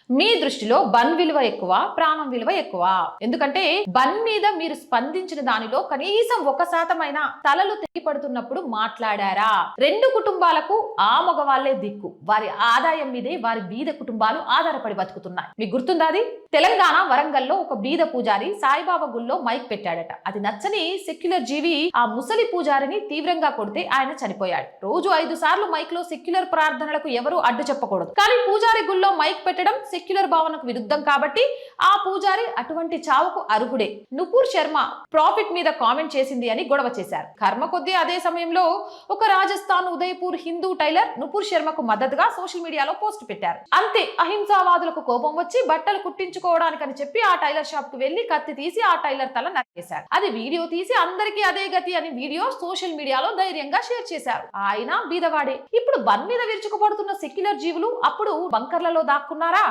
మీ దృష్టిలో బన్ విలువ ఎక్కువ, ప్రాణం విలువ ఎక్కువ? ఎందుకంటే బన్ మీద మీరు స్పందించిన దానిలో కనీసం 1% అయినా తలలు తెగిపడుతున్నప్పుడు మాట్లాడారా? రెండు కుటుంబాలకు ఆ మగవాళ్లే దిక్కు. వారి ఆదాయం మీదే వారి బీద కుటుంబాలు ఆధారపడి బతుకుతున్నాయి. మీకు గుర్తుందా అది? తెలంగాణ వరంగల్లో ఒక బీద పూజారి సాయిబాబా గుళ్ళో మైక్ పెట్టాడట. అది నచ్చని సెక్యులర్ జీవి ఆ ముసలి పూజారిని తీవ్రంగా కొడితే ఆయన చనిపోయాడు. రోజు 5 సార్లు మైక్ లో సెక్యులర్ ప్రార్థనలకు ఎవరు అడ్డు చెప్పకూడదు. కానీ పూజారి గుళ్ళో మైక్ పెట్టడం సెక్యులర్ భావనకు విరుద్ధం కాబట్టి ఆ పూజారి అటువంటి చావుకు అర్హుడే. నుపూర్ శర్మ ప్రాఫిట్ మీద కామెంట్ చేసింది అని గొడవ చేశారు. కర్మ కొద్దీ అదే సమయంలో ఒక రాజస్థాన్ ఉదయపూర్ హిందూ టైలర్ నుపూర్ శర్మకు మద్దతుగా సోషల్ మీడియాలో పోస్ట్ పెట్టారు. అంతే, అహింసావాదులకు కోపం వచ్చి బట్టలు కుట్టించుకోవడానికని చెప్పి ఆ టైలర్ షాప్ కు వెళ్లి కత్తి తీసి ఆ టైలర్ తల నరికేశారు. అది వీడియో తీసి అందరికీ అదే గతి అని వీడియో సోషల్ మీడియాలో ధైర్యంగా షేర్ చేశారు. ఆయన బీదవాడే. ఇప్పుడు బన్ మీద విరుచుకుపడుతున్న సెక్యులర్ జీవులు అప్పుడు బంకర్లలో దాక్కున్నారా?